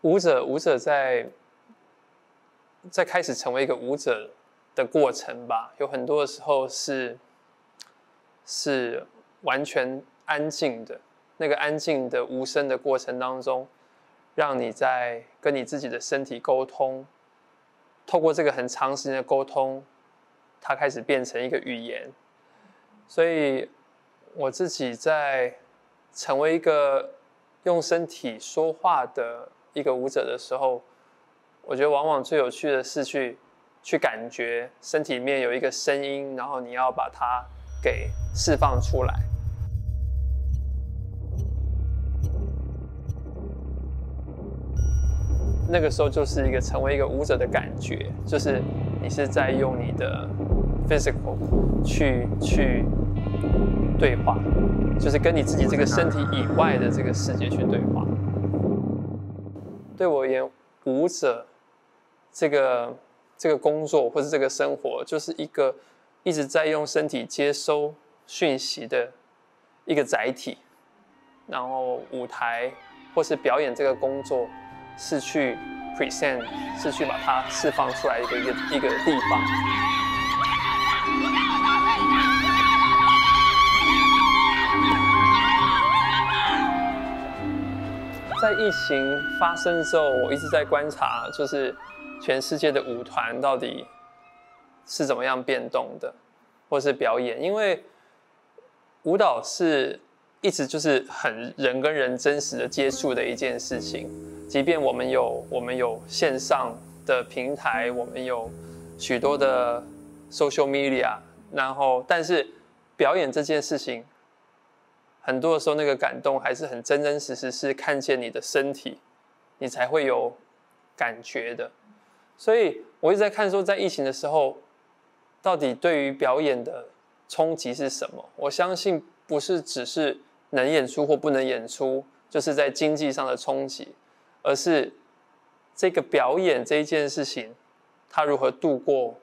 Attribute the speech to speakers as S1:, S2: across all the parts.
S1: 舞者在开始成为一个舞者的过程吧，有很多的时候是完全安静的，那个安静的无声的过程当中，让你在跟你自己的身体沟通，透过这个很长时间的沟通，它开始变成一个语言。所以我自己在成为一个用身体说话的一个舞者的时候，我觉得往往最有趣的是去感觉身体里面有一个声音，然后你要把它给释放出来。那个时候就是一个成为一个舞者的感觉，就是你是在用你的 physical 去对话，就是跟你自己这个身体以外的这个世界去对话。对我而言，舞者这个工作或是这个生活，就是一个一直在用身体接收讯息的一个载体。然后舞台或是表演这个工作，是去 present， 是去把它释放出来一个地方。在疫情发生之后，我一直在观察，就是全世界的舞团到底是怎么样变动的，或是表演。因为舞蹈是一直就是很人跟人真实的接触的一件事情，即便我们有线上的平台，我们有许多的 social media， 然后但是表演这件事情，很多的时候那个感动还是很真真实实，是看见你的身体，你才会有感觉的。所以我一直在看说，在疫情的时候，到底对于表演的冲击是什么？我相信不是只是能演出或不能演出，就是在经济上的冲击，而是这个表演这一件事情，它如何度过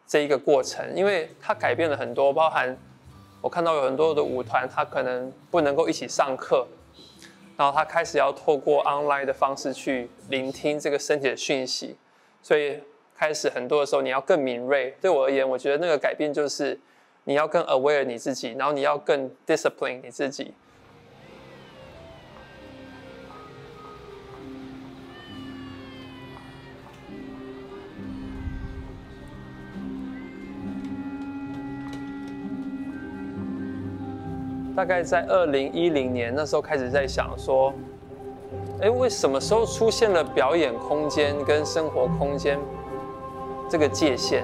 S1: 这一个过程，因为它改变了很多，包含我看到有很多的舞团，它可能不能够一起上课，然后它开始要透过 online 的方式去聆听这个身体的讯息，所以开始很多的时候你要更敏锐。对我而言，我觉得那个改变就是你要更 aware 你自己，然后你要更 discipline 你自己。大概在2010年那时候开始在想说，为什么时候出现了表演空间跟生活空间这个界限？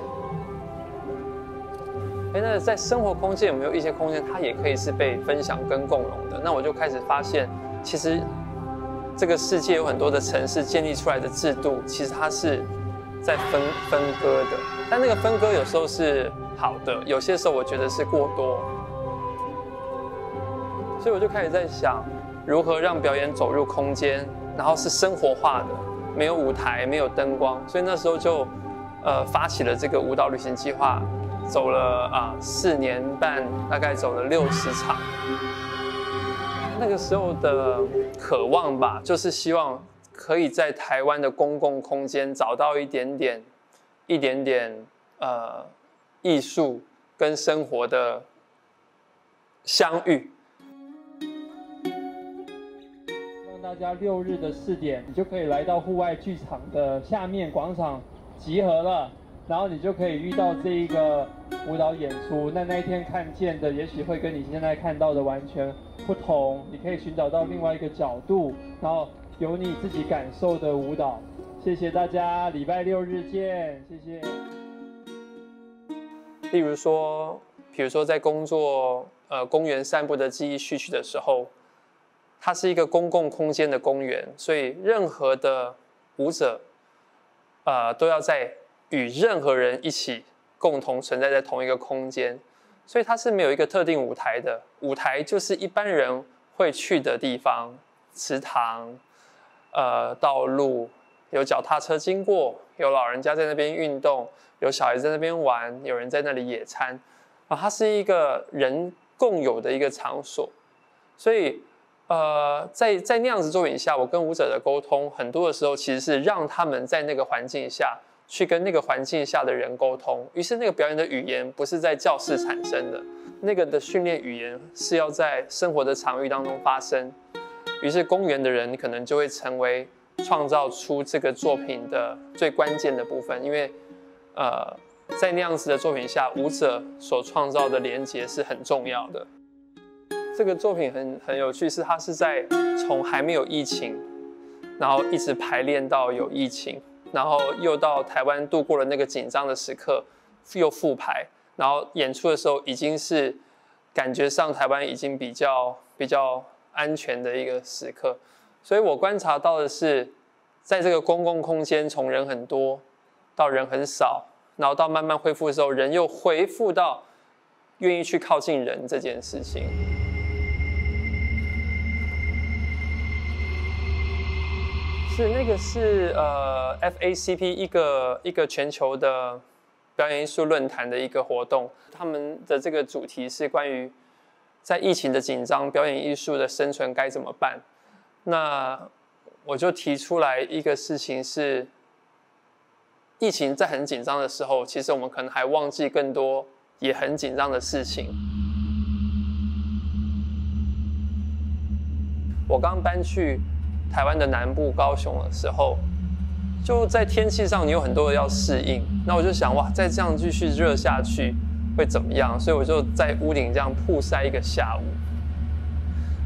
S1: 那在生活空间有没有一些空间，它也可以是被分享跟共融的？那我就开始发现，其实这个世界有很多的城市建立出来的制度，其实它是在分割的。但那个分割有时候是好的，有些时候我觉得是过多。所以我就开始在想，如何让表演走入空间，然后是生活化的，没有舞台，没有灯光。所以那时候就发起了这个舞蹈旅行计划，走了4年半，大概走了60场。那个时候的渴望吧，就是希望可以在台湾的公共空间找到一点点艺术跟生活的相遇。
S2: 大家6日的4点，你就可以来到户外剧场的下面广场集合了，然后你就可以遇到这一个舞蹈演出。那一天看见的，也许会跟你现在看到的完全不同。你可以寻找到另外一个角度，然后有你自己感受的舞蹈。谢谢大家，礼拜6日见，谢谢。
S1: 例如说，比如说在工作公园散步的记忆序曲的时候。它是一个公共空间的公园，所以任何的舞者，都要在与任何人一起共同存在在同一个空间，所以它是没有一个特定舞台的。舞台就是一般人会去的地方，池塘，道路，有脚踏车经过，有老人家在那边运动，有小孩在那边玩，有人在那里野餐，它是一个人共有的一个场所，所以。在那样子作品下，我跟舞者的沟通，很多的时候其实是让他们在那个环境下去跟那个环境下的人沟通。于是那个表演的语言不是在教室产生的，那个的训练语言是要在生活的场域当中发生。于是公园的人可能就会成为创造出这个作品的最关键的部分，因为在那样子的作品下，舞者所创造的连结是很重要的。这个作品很有趣，是它是在从还没有疫情，然后一直排练到有疫情，然后又到台湾度过了那个紧张的时刻，又复排，然后演出的时候已经是感觉上台湾已经比较安全的一个时刻。所以我观察到的是，在这个公共空间从人很多到人很少，然后到慢慢恢复的时候，人又恢复到愿意去靠近人这件事情。那个是FACP 一个全球的表演艺术论坛的一个活动，他们的这个主题是关于在疫情的紧张，表演艺术的生存该怎么办。那我就提出来一个事情是，疫情在很紧张的时候，其实我们可能还忘记更多也很紧张的事情。我刚搬去台湾的南部高雄的时候，就在天气上你有很多的要适应，那我就想哇，再这样继续热下去会怎么样？所以我就在屋顶这样曝晒一个下午，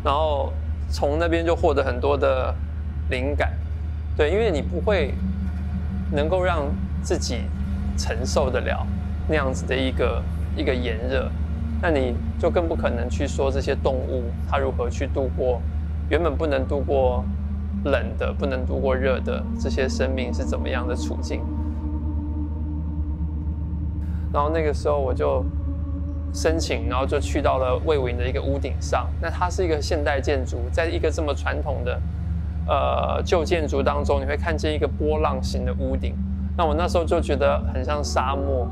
S1: 然后从那边就获得很多的灵感。对，因为你不会能够让自己承受得了那样子的一个炎热，那你就更不可能去说这些动物它如何去度过原本不能度过冷的、不能度过热的这些生命是怎么样的处境。然后那个时候我就申请，然后就去到了卫武营的一个屋顶上。那它是一个现代建筑，在一个这么传统的旧建筑当中，你会看见一个波浪形的屋顶。那我那时候就觉得很像沙漠，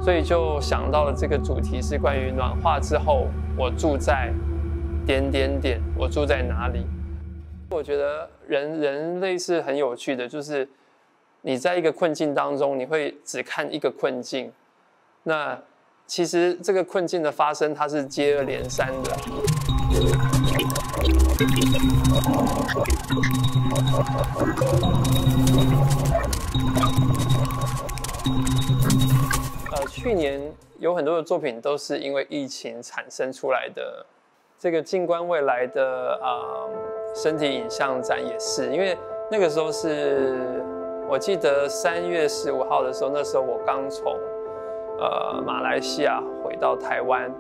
S1: 所以就想到了这个主题是关于暖化之后，我住在点点点，我住在哪里？我觉得人类是很有趣的，就是你在一个困境当中，你会只看一个困境，那其实这个困境的发生，它是接二连三的。去年有很多的作品都是因为疫情产生出来的。这个静观未来的身体影像展也是，因为那个时候是我记得3月15号的时候，那时候我刚从马来西亚回到台湾，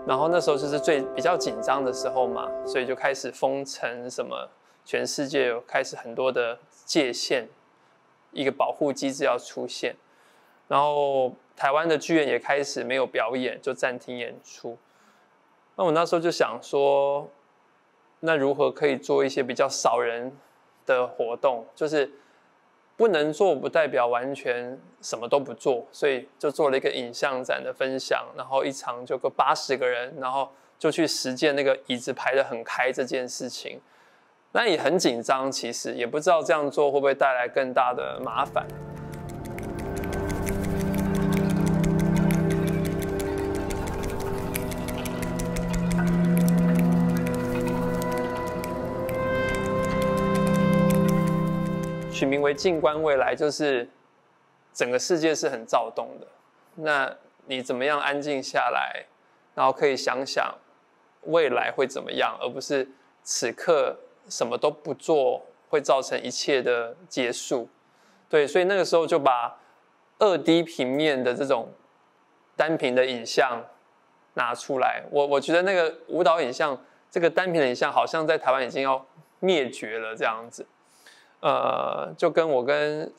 S1: 然后那时候就是比较紧张的时候嘛，所以就开始封城，什么全世界有开始很多的界限，一个保护机制要出现，然后台湾的剧院也开始没有表演，就暂停演出。那我那时候就想说，那如何可以做一些比较少人的活动？就是不能做不代表完全什么都不做，所以就做了一个影像展的分享，然后一场就够80个人，然后就去实践那个椅子排得很开这件事情。那也很紧张，其实也不知道这样做会不会带来更大的麻烦。取名为静观未来，就是整个世界是很躁动的，那你怎么样安静下来，然后可以想想未来会怎么样，而不是此刻什么都不做会造成一切的结束。对，所以那个时候就把2D 平面的这种单屏的影像拿出来。我觉得那个舞蹈影像，这个单屏的影像好像在台湾已经要灭绝了这样子。就跟我跟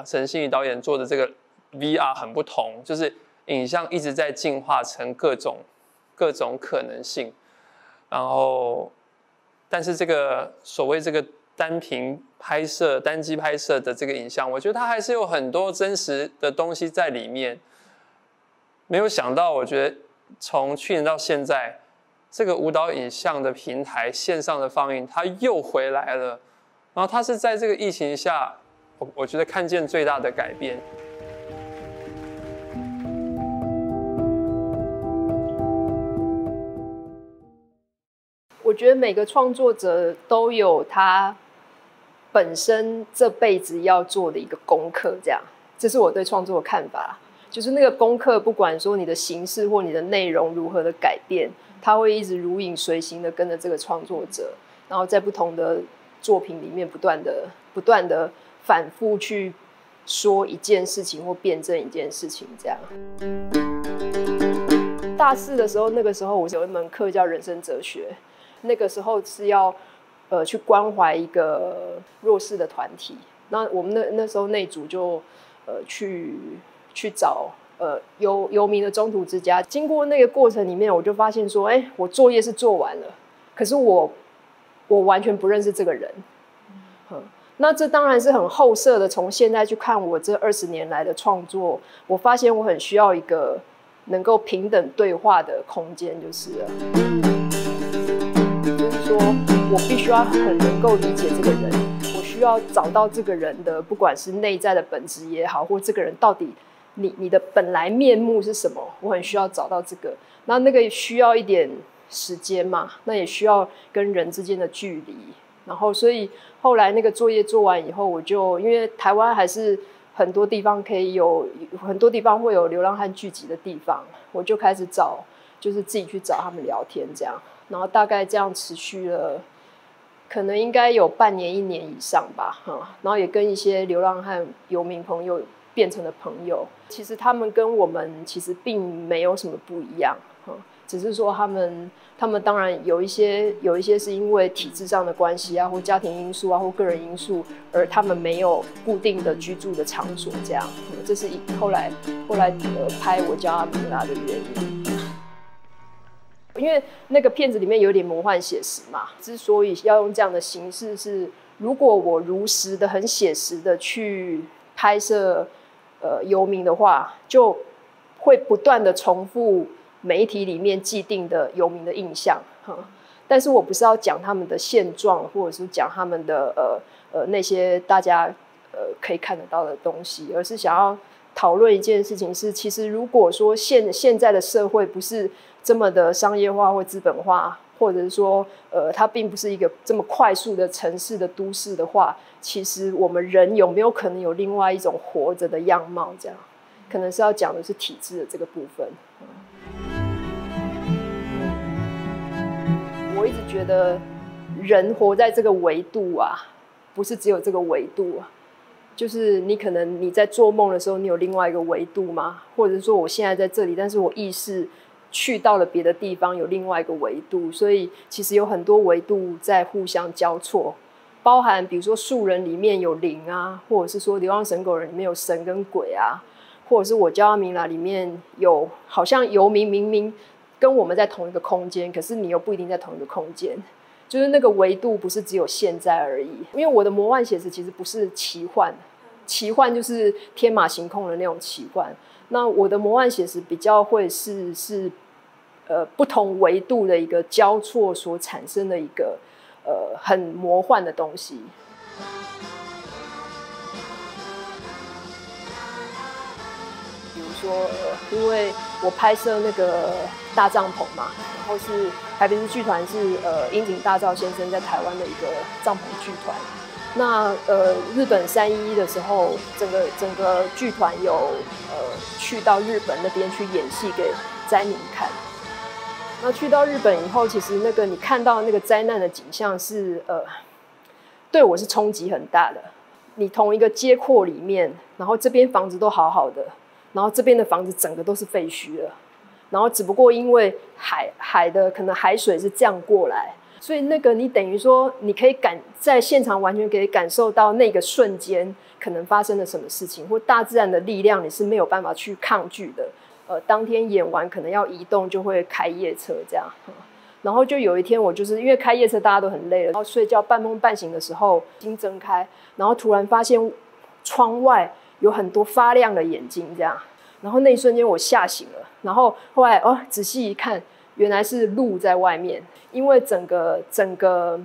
S1: 陈欣怡导演做的这个 VR 很不同，就是影像一直在进化成各种可能性，然后，但是这个所谓这个单屏拍摄、单机拍摄的这个影像，我觉得它还是有很多真实的东西在里面。没有想到，我觉得从去年到现在，这个舞蹈影像的平台线上的放映，它又回来了。然后它是在这个疫情下，我觉得看见最大的改变。
S3: 我觉得每个创作者都有他本身这辈子要做的一个功课，这是我对创作的看法。就是那个功课，不管说你的形式或你的内容如何的改变，它会一直如影随形的跟着这个创作者，然后在不同的作品里面不断的反复去说一件事情或辩证一件事情，这样。大四的时候，那个时候我有一门课叫人生哲学，那个时候是要去关怀一个弱势的团体。那我们那时候那组就去找游民的中途之家。经过那个过程里面，我就发现说，我作业是做完了，可是我完全不认识这个人。那这当然是很后设的，从现在去看我这20年来的创作，我发现我很需要一个能够平等对话的空间，就是了。就是说我必须要很能够理解这个人，我需要找到这个人的不管是内在的本质也好，或这个人到底你的本来面目是什么，我很需要找到这个。那个需要一点时间嘛，那也需要跟人之间的距离。然后所以后来那个作业做完以后，我就因为台湾还是很多地方很多地方会有流浪汉聚集的地方，我就开始就是自己去找他们聊天这样。然后大概这样持续了可能应该有半年1年以上吧，然后也跟一些流浪汉游民朋友变成了朋友。其实他们跟我们其实并没有什么不一样，只是说他们当然有一些是因为体制上的关系啊，或家庭因素啊，或个人因素，而他们没有固定的居住的场所这样。这是后来拍我叫阿米拉的原因。因为那个片子里面有点魔幻写实嘛，之所以要用这样的形式是，如果我如实的、很写实的去拍摄游民的话，就会不断的重复媒体里面既定的游民的印象。但是我不是要讲他们的现状，或者是讲他们的那些大家可以看得到的东西，而是想要讨论一件事情是，其实如果说现在的社会不是这么的商业化或资本化，或者是说它并不是一个这么快速的城市的都市的话，其实我们人有没有可能有另外一种活着的样貌，这样可能是要讲的是体制的这个部分。我一直觉得人活在这个维度啊，不是只有这个维度啊，就是你可能你在做梦的时候你有另外一个维度吗？或者说我现在在这里，但是我意识去到了别的地方，有另外一个维度。所以其实有很多维度在互相交错，包含比如说树人里面有灵啊，或者是说流浪神狗人里面有神跟鬼啊，或者是我叫阿明啦里面有好像游民明明跟我们在同一个空间，可是你又不一定在同一个空间，就是那个维度不是只有现在而已。因为我的魔幻写实其实不是奇幻，奇幻就是天马行空的那种奇幻。那我的魔幻写实比较会是不同维度的一个交错所产生的一个很魔幻的东西。比如说因为我拍摄那个大帐篷嘛，然后是台北市剧团是樱井大造先生在台湾的一个帐篷剧团。那日本311的时候，整个剧团有去到日本那边去演戏给灾民看。那去到日本以后，其实那个你看到那个灾难的景象是对我是冲击很大的。你同一个街廓里面，然后这边房子都好好的，然后这边的房子整个都是废墟了，然后只不过因为海的可能海水是这样过来。所以那个你等于说你可以在现场完全可以感受到那个瞬间可能发生了什么事情，或大自然的力量你是没有办法去抗拒的。当天演完可能要移动，就会开夜车这样。然后就有一天我就是因为开夜车大家都很累了，然后睡觉半梦半醒的时候眼睛睁开，然后突然发现窗外有很多发亮的眼睛这样，然后那一瞬间我吓醒了。然后后来仔细一看，原来是路在外面，因为整个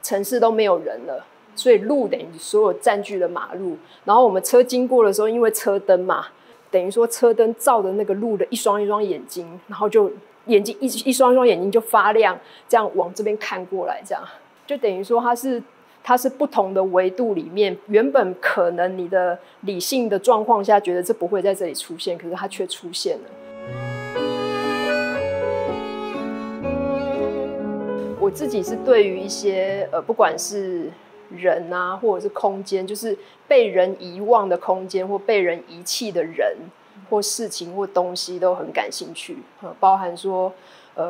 S3: 城市都没有人了，所以路等于所有占据了马路。然后我们车经过的时候，因为车灯嘛，等于说车灯照的那个路的一双一双眼睛，然后就眼睛一双一双眼睛就发亮，这样往这边看过来，这样就等于说它是不同的维度里面，原本可能你的理性的状况下觉得这不会在这里出现，可是它却出现了。我自己是对于一些不管是人啊，或者是空间，就是被人遗忘的空间，或被人遗弃的人或事情或东西都很感兴趣，包含说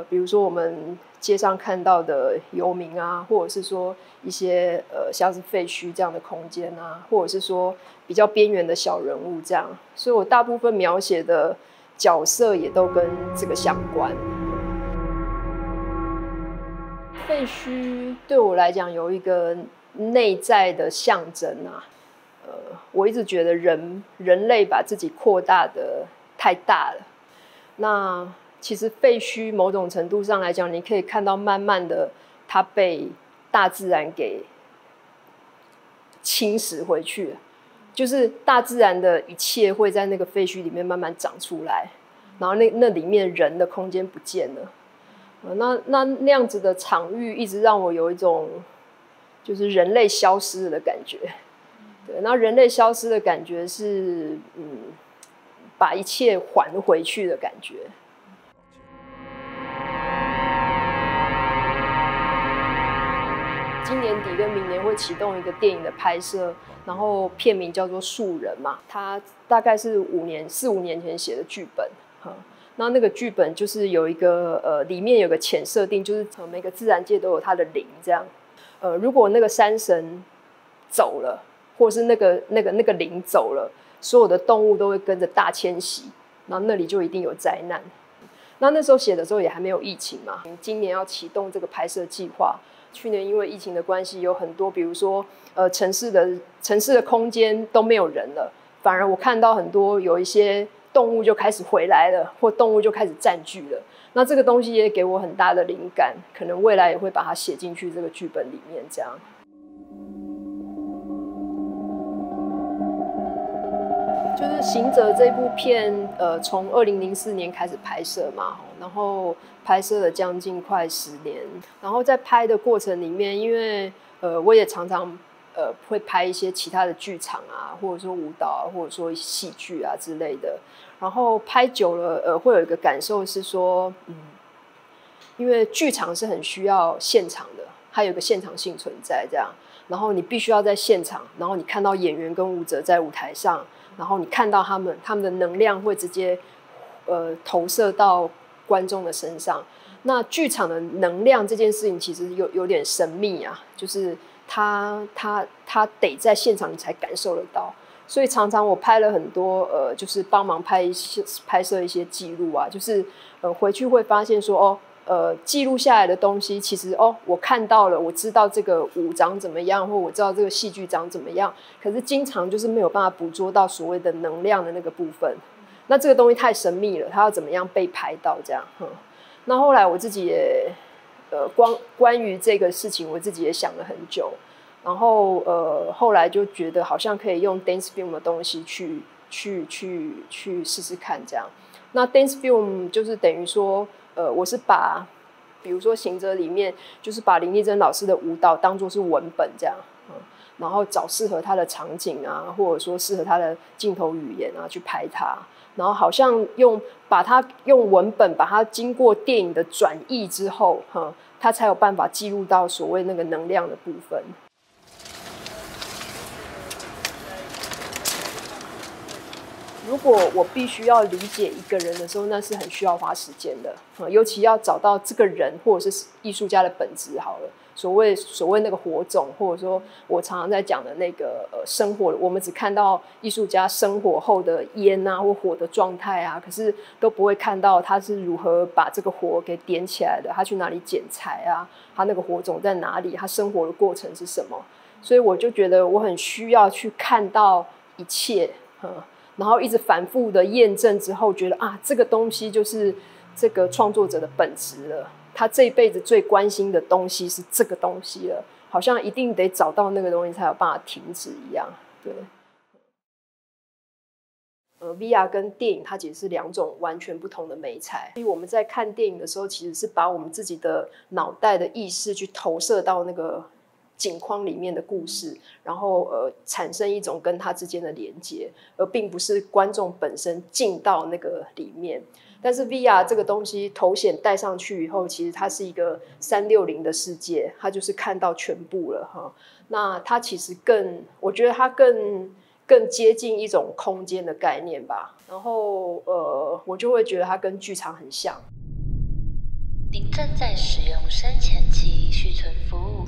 S3: 比如说我们街上看到的游民啊，或者是说一些像是废墟这样的空间啊，或者是说比较边缘的小人物这样，所以我大部分描写的角色也都跟这个相关。废墟对我来讲有一个内在的象征啊，我一直觉得人类把自己扩大的太大了。那其实废墟某种程度上来讲，你可以看到慢慢的它被大自然给侵蚀回去了，就是大自然的一切会在那个废墟里面慢慢长出来，然后那里面人的空间不见了。那样子的场域一直让我有一种就是人类消失的感觉。对，那人类消失的感觉是把一切还回去的感觉。今年底跟明年会启动一个电影的拍摄，然后片名叫做《树人》嘛，它大概是4、5年前写的剧本。那个剧本就是有一个里面有个浅设定，就是每个自然界都有它的灵这样。如果那个山神走了，或是那个灵走了，所有的动物都会跟着大迁徙，然后那里就一定有灾难。那时候写的时候也还没有疫情嘛，今年要启动这个拍摄计划。去年因为疫情的关系，有很多比如说城市的空间都没有人了，反而我看到很多有一些动物就开始回来了，或动物就开始占据了。那这个东西也给我很大的灵感，可能未来也会把它写进去这个剧本里面。这样，就是《行者》这部片，从2004年开始拍摄嘛，然后拍摄了将近快10年。然后在拍的过程里面，因为我也常常会拍一些其他的剧场啊，或者说舞蹈啊，或者说戏剧啊之类的。然后拍久了，会有一个感受是说，因为剧场是很需要现场的，它有一个现场性存在这样。然后你必须要在现场，然后你看到演员跟舞者在舞台上，然后你看到他们的能量会直接投射到观众的身上。那剧场的能量这件事情其实有点神秘啊，就是它得在现场你才感受得到。所以常常我拍了很多就是帮忙拍摄一些记录啊，就是回去会发现说记录下来的东西其实我看到了，我知道这个舞长怎么样，或我知道这个戏剧长怎么样，可是经常就是没有办法捕捉到所谓的能量的那个部分。那这个东西太神秘了，它要怎么样被拍到这样。那后来我自己也关于这个事情我自己也想了很久，然后后来就觉得好像可以用 dance film 的东西去试试看这样。那 dance film 就是等于说我是把比如说《行者》里面就是把林丽珍老师的舞蹈当作是文本这样，然后找适合他的场景啊，或者说适合他的镜头语言啊去拍它，然后好像把它用文本把它经过电影的转译之后，它才有办法记录到所谓那个能量的部分。如果我必须要理解一个人的时候，那是很需要花时间的，尤其要找到这个人或者是艺术家的本质好了。所谓那个火种，或者说我常常在讲的那个生火，我们只看到艺术家生火后的烟啊或火的状态啊，可是都不会看到他是如何把这个火给点起来的，他去哪里捡柴啊，他那个火种在哪里，他生火的过程是什么。所以我就觉得我很需要去看到一切，然后一直反复的验证之后，觉得这个东西就是这个创作者的本质了，他这一辈子最关心的东西是这个东西了，好像一定得找到那个东西才有办法停止一样。对。VR 跟电影它其实是2种完全不同的媒材，所以我们在看电影的时候，其实是把我们自己的脑袋的意识去投射到那个景框里面的故事，然后产生一种跟它之间的连接，而并不是观众本身进到那个里面。但是 VR 这个东西头显戴上去以后，其实它是一个360的世界，它就是看到全部了哈。那它其实我觉得它更接近一种空间的概念吧。然后我就会觉得它跟剧场很像。
S4: 您正在使用生前记忆续存服务，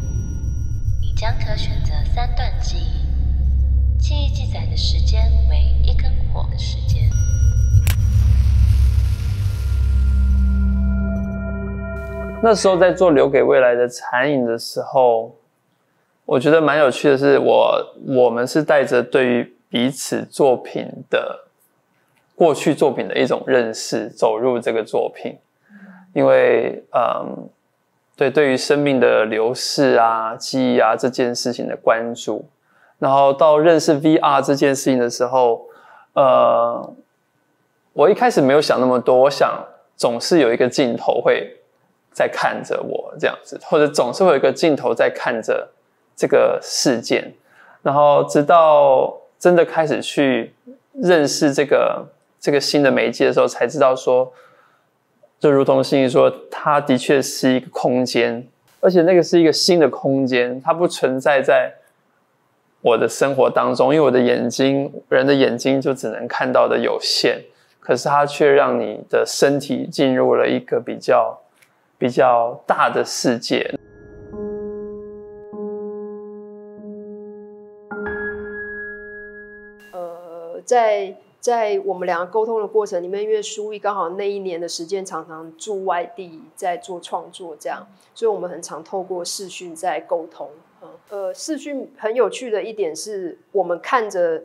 S4: 你将可选择3段记忆，记忆记载的时间为1根火的时间。
S1: 那时候在做留给未来的残影的时候，我觉得蛮有趣的是，我们是带着对于彼此作品的过去作品的一种认识走入这个作品，因为对于生命的流逝啊、记忆啊这件事情的关注，然后到认识 VR 这件事情的时候，我一开始没有想那么多，我想总是有一个镜头会在看着我这样子，或者总是会有一个镜头在看着这个事件，然后直到真的开始去认识这个新的媒介的时候，才知道说，就如同心怡说，它的确是一个空间，而且那个是一个新的空间，它不存在在我的生活当中，因为我的眼睛，人的眼睛就只能看到的有限，可是它却让你的身体进入了一个比较大的世界。
S3: 在我们两个沟通的过程里面，因为书毅刚好那一年的时间常常住外地，在做创作这样，所以我们很常透过视讯在沟通。视讯很有趣的一点是，我们看着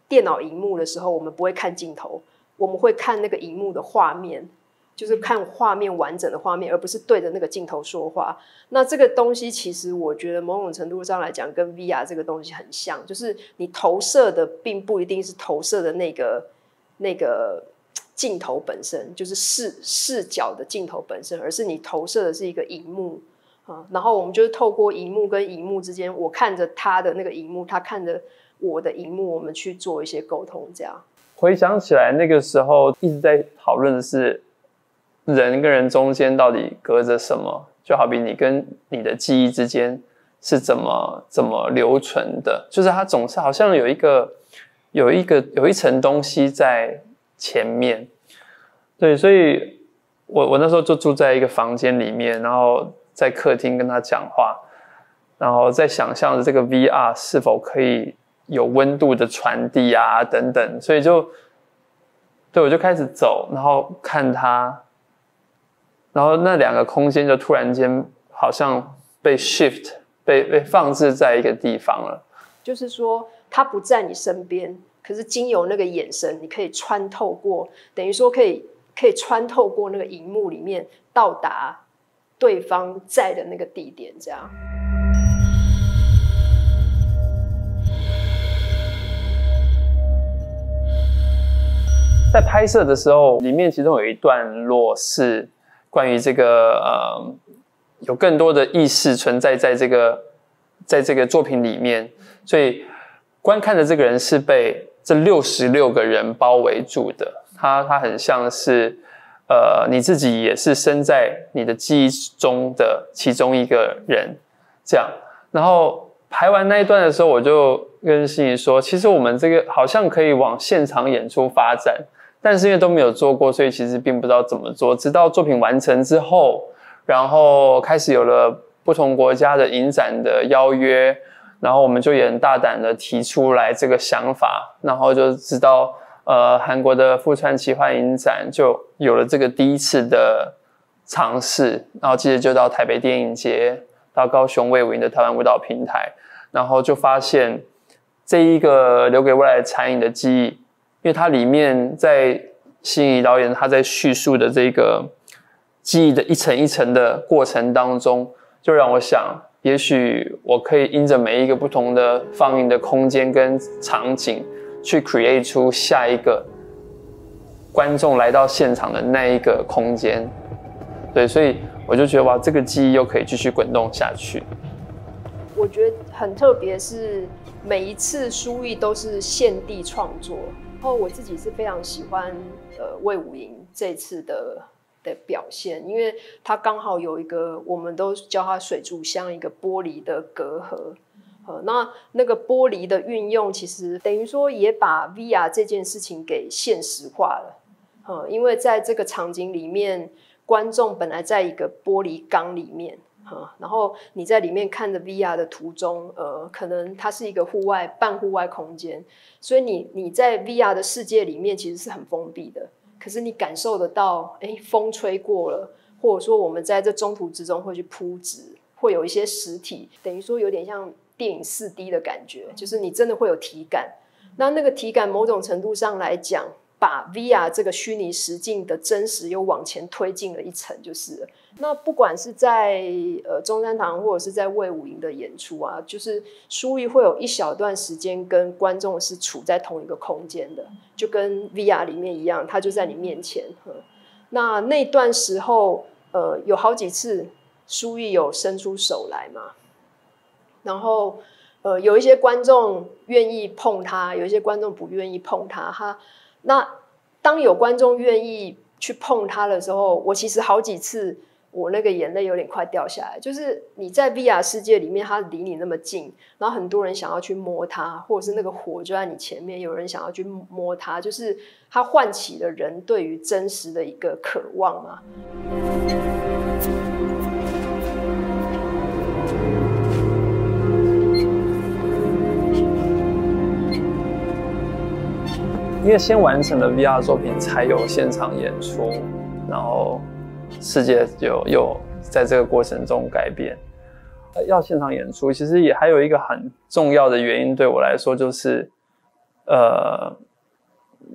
S3: 电脑荧幕的时候，我们不会看镜头，我们会看那个荧幕的画面，就是看画面完整的画面，而不是对着那个镜头说话。那这个东西其实我觉得某种程度上来讲跟 VR 这个东西很像，就是你投射的并不一定是投射的那个镜头本身，就是视角的镜头本身，而是你投射的是一个荧幕。然后我们就是透过荧幕跟荧幕之间，我看着他的那个荧幕，他看着我的荧幕，我们去做一些沟通这样。
S1: 回想起来那个时候一直在讨论的是人跟人中间到底隔着什么，就好比你跟你的记忆之间是怎么留存的，就是它总是好像有一层东西在前面。对，所以我那时候就住在一个房间里面，然后在客厅跟他讲话，然后在想象着这个 VR 是否可以有温度的传递啊等等，所以我就开始走，然后看他，然后那2个空间就突然间好像被 shift 被放置在一个地方了。
S3: 就是说他不在你身边，可是经由那个眼神，你可以穿透过，等于说可以穿透过那个荧幕里面，到达对方在的那个地点这样。
S1: 在拍摄的时候，里面其中有一段落是关于这个有更多的意识存在在这个作品里面，所以观看的这个人是被这66个人包围住的，他很像是你自己也是身在你的记忆中的其中一个人这样。然后排完那一段的时候，我就跟心怡说，其实我们这个好像可以往现场演出发展，但是因为都没有做过，所以其实并不知道怎么做。直到作品完成之后，然后开始有了不同国家的影展的邀约，然后我们就也很大胆的提出来这个想法，然后就知道韩国的富川奇幻影展就有了这个第一次的尝试，然后接着就到台北电影节，到高雄卫武营的台湾舞蹈平台，然后就发现这一个留给未来的残影的记忆，因为它里面在心怡导演他在叙述的这个记忆的一层一层的过程当中，就让我想，也许我可以因着每一个不同的放映的空间跟场景，去 create 出下一个观众来到现场的那一个空间。对，所以我就觉得哇，这个记忆又可以继续滚动下去。
S3: 我觉得很特别，是每一次书艺都是现地创作。然后我自己是非常喜欢魏武营这次的表现，因为它刚好有一个我们都叫它水族箱，一个玻璃的隔阂。那个玻璃的运用，其实等于说也把 VR 这件事情给现实化了。因为在这个场景里面，观众本来在一个玻璃缸里面，然后你在里面看着 VR 的途中，可能它是一个半户外空间，所以你在 VR 的世界里面其实是很封闭的。可是你感受得到，风吹过了，或者说我们在这中途之中会去铺纸，会有一些实体，等于说有点像电影4D 的感觉，就是你真的会有体感。那个体感某种程度上来讲，把 VR 这个虚拟实境的真实又往前推进了一层就是了。那不管是在中山堂或者是在魏武营的演出啊，就是书艺会有一小段时间跟观众是处在同一个空间的，就跟 VR 里面一样，他就在你面前。那段时候有好几次书艺有伸出手来嘛，然后有一些观众愿意碰他，有一些观众不愿意碰他。那当有观众愿意去碰他的时候，我其实好几次我那个眼泪有点快掉下来。就是你在 VR 世界里面，他离你那么近，然后很多人想要去摸他，或者是那个火就在你前面，有人想要去摸他，就是他唤起了人对于真实的一个渴望嘛。
S1: 因为先完成了 VR 作品，才有现场演出，然后世界又在这个过程中改变。要现场演出，其实也还有一个很重要的原因，对我来说就是，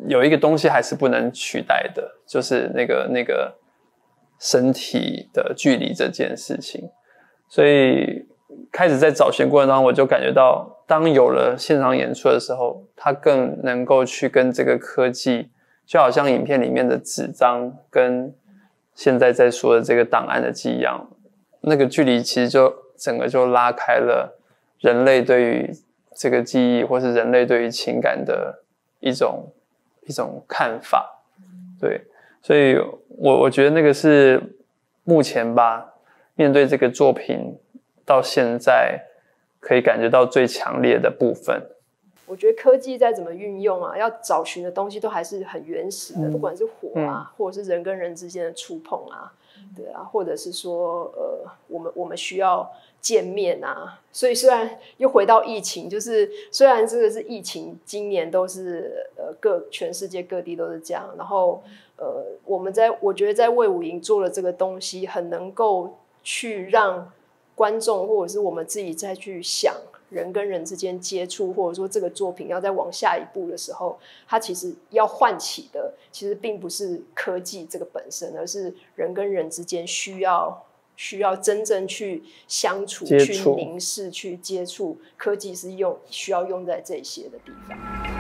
S1: 有一个东西还是不能取代的，就是那个身体的距离这件事情。所以开始在找寻过程当中，我就感觉到，当有了现场演出的时候，它更能够去跟这个科技，就好像影片里面的纸张跟现在在说的这个档案的记忆一样，那个距离其实就整个就拉开了人类对于这个记忆，或是人类对于情感的一种看法。对，所以我觉得那个是目前吧，面对这个作品到现在可以感觉到最强烈的部分。
S3: 我觉得科技再怎么运用啊，要找寻的东西都还是很原始的，不管是火啊，或者是人跟人之间的触碰啊，对啊，或者是说我们需要见面啊。所以虽然又回到疫情，就是虽然这个是疫情，今年都是全世界各地都是这样，然后我觉得在魏武营做了这个东西，很能够去让观众或者是我们自己再去想人跟人之间接触，或者说这个作品要再往下一步的时候，它其实要唤起的其实并不是科技这个本身，而是人跟人之间需要真正去相处、去凝视、去接触。科技是需要用在这些的地方。